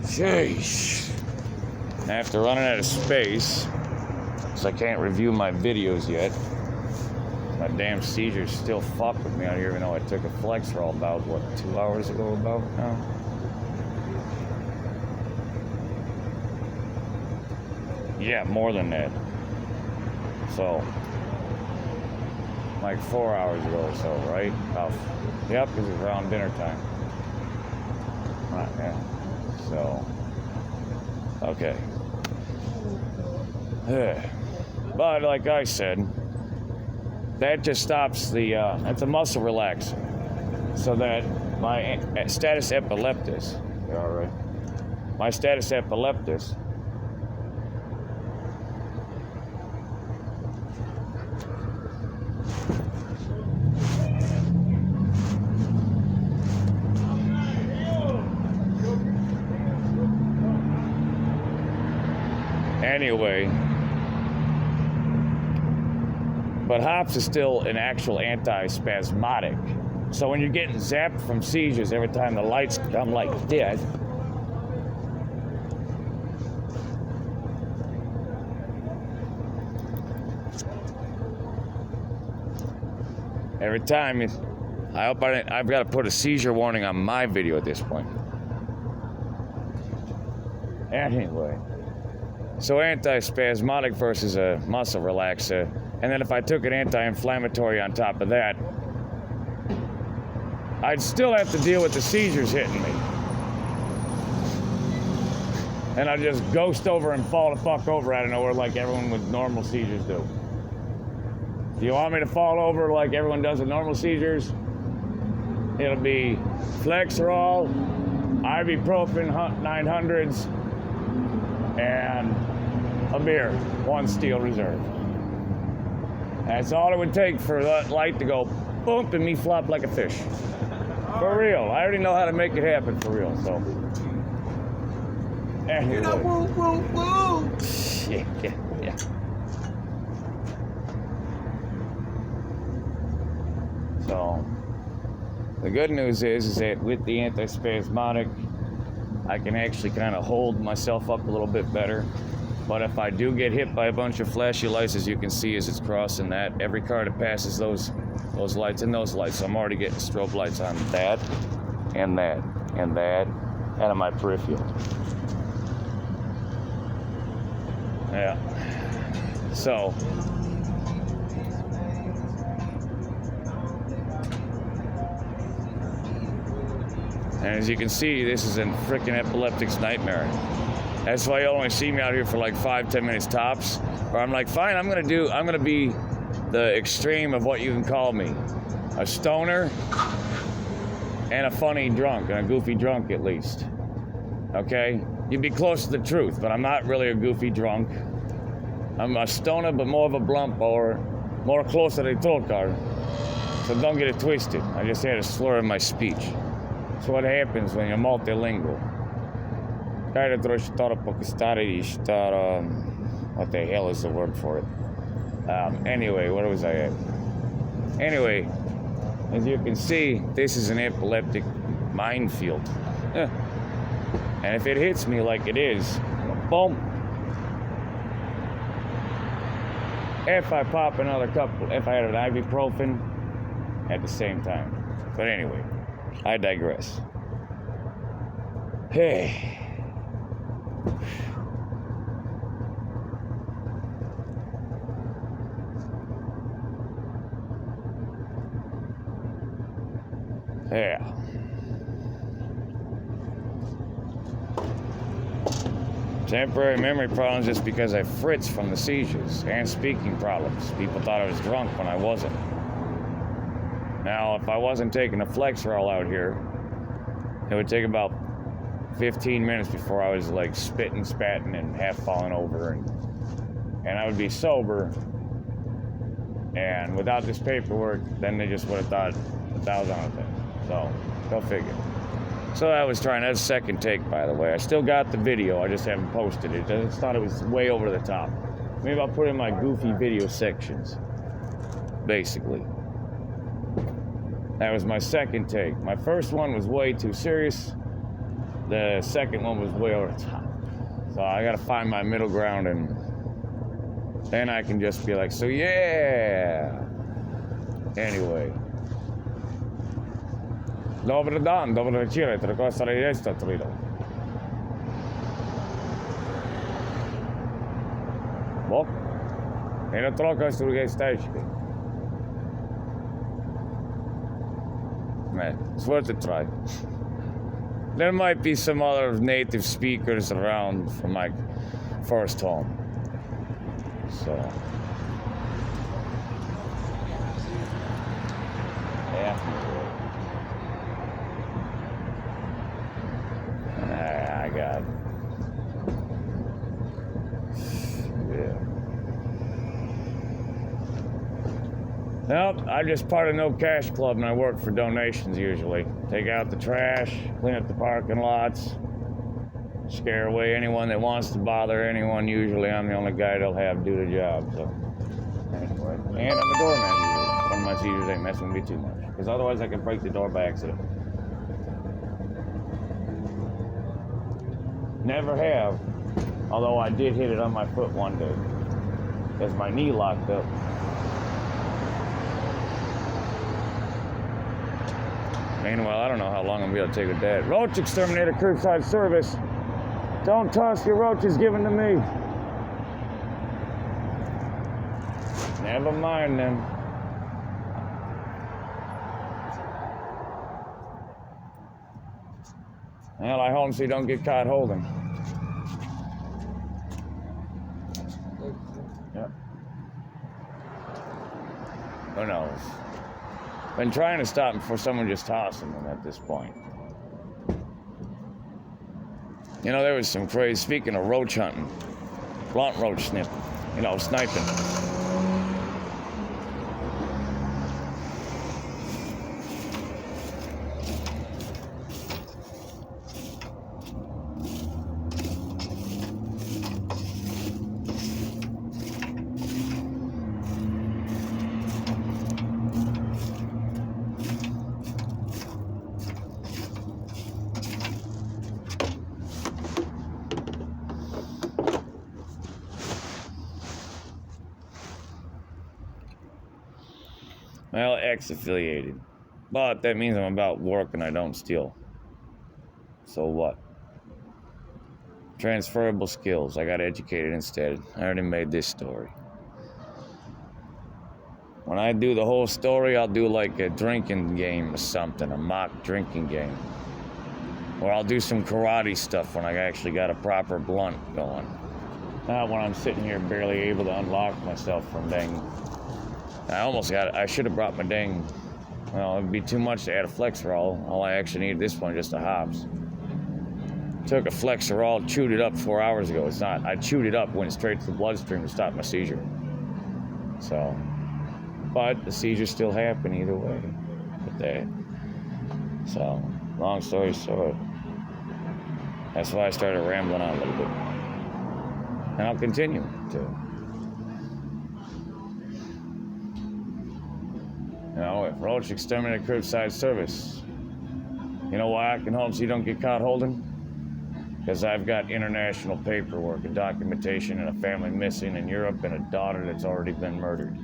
Sheesh. After running out of space, so I can't review my videos yet. My damn seizures still fuck with me out here, even though I took a Flexerol about, 2 hours ago about now? Yeah, more than that. So, like 4 hours ago or so, right? Yep, because it's around dinner time. Right, yeah. So, okay. But like I said, that just stops the, that's a muscle relaxer. So that my status epilepticus, you all right? My status epilepticus, anyway, but hops is still an actual anti-spasmodic. So when you're getting zapped from seizures every time the lights come like this, every time, I hope I've got to put a seizure warning on my video at this point. Anyway. So anti-spasmodic versus a muscle relaxer. And then if I took an anti-inflammatory on top of that, I'd still have to deal with the seizures hitting me. And I'd just ghost over and fall the fuck over out of nowhere like everyone with normal seizures do. Do you want me to fall over like everyone does with normal seizures? It'll be Flexerol, ibuprofen 900s, and a beer, 1 steel reserve. That's all it would take for that light to go boom and me flop like a fish. For real. I already know how to make it happen for real, so. Anyway. Yeah. So, the good news is that with the antispasmodic, I can actually kind of hold myself up a little bit better. But if I do get hit by a bunch of flashy lights, as you can see as it's crossing that, every car that passes those lights and those lights, so I'm already getting strobe lights on that, and that, and that, and on my peripheral. Yeah. So, and as you can see, this is a freaking epileptic's nightmare. That's why you only see me out here for like 5-10 minutes tops. Or I'm like, fine, I'm gonna be the extreme of what you can call me. A stoner and a funny drunk, and a goofy drunk at least. Okay? You'd be close to the truth, but I'm not really a goofy drunk. I'm a stoner, but more of a blump or more closer to Tolkar. So don't get it twisted. I just had a slur in my speech. That's what happens when you're multilingual. What the hell is the word for it? Anyway, where was I at? Anyway, as you can see, this is an epileptic minefield. And if it hits me like it is, boom. If I pop another couple, if I had an ibuprofen at the same time. But anyway, I digress. Hey. Yeah. Temporary memory problems just because I fritz from the seizures and speaking problems. People thought I was drunk when I wasn't. Now, if I wasn't taking a Flexerol out here, it would take about 15 minutes before I was like spitting, spatting, and half falling over, and I would be sober. And without this paperwork, then they just would have thought that I was on a thing. So, go figure. So I was trying, that's a second take, by the way. I still got the video, I just haven't posted it. I just thought it was way over the top. Maybe I'll put in my goofy video sections, basically. That was my second take. My first one was way too serious. The second one was way over the top. So I gotta find my middle ground, and then I can just be like, so yeah. Anyway. Dobar dan, dobro večer, tako stvari jeste otvorilo. Bok? Eno troka s druge stečke. Man, it's worth a try. There might be some other native speakers around from my first home. So. Yeah. I got it. Yeah. Well, I'm just part of No Cash Club, and I work for donations usually. Take out the trash, clean up the parking lots, scare away anyone that wants to bother anyone. Usually I'm the only guy they'll have do the job. So anyway, and I'm a doorman usually. One of my seizures ain't messing with me too much, because otherwise I could break the door by accident. Never have, although I did hit it on my foot one day as my knee locked up. Meanwhile, I don't know how long I'm gonna be able to take with that. Roach exterminator curbside service. Don't toss your roaches given to me. Never mind then. Well, I hope so you don't get caught holding. Yep. Who knows? Been trying to stop him before someone just tossing them at this point. You know, there was some crazy, speaking of roach hunting, blunt roach snipping, sniping. Well, ex-affiliated. But that means I'm about work and I don't steal. So what? Transferable skills. I got educated instead. I already made this story. When I do the whole story, I'll do like a drinking game or something, a mock drinking game. Or I'll do some karate stuff when I actually got a proper blunt going. Not when I'm sitting here barely able to unlock myself from dang. I should have brought my dang, well, it'd be too much to add a Flexerol. All I actually need this one, just a hops. Took a Flexerol, chewed it up 4 hours ago. I chewed it up, went straight to the bloodstream to stop my seizure. So, but the seizures still happen either way with that. So, long story short, that's why I started rambling on a little bit. And I'll continue to. If roach exterminator curbside service. You know why I can hold so you don't get caught holding? Because I've got international paperwork and documentation and a family missing in Europe and a daughter that's already been murdered.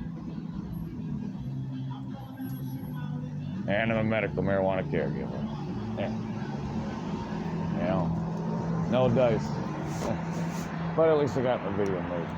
And I'm a medical marijuana caregiver. Yeah. No dice. But at least I got my video made.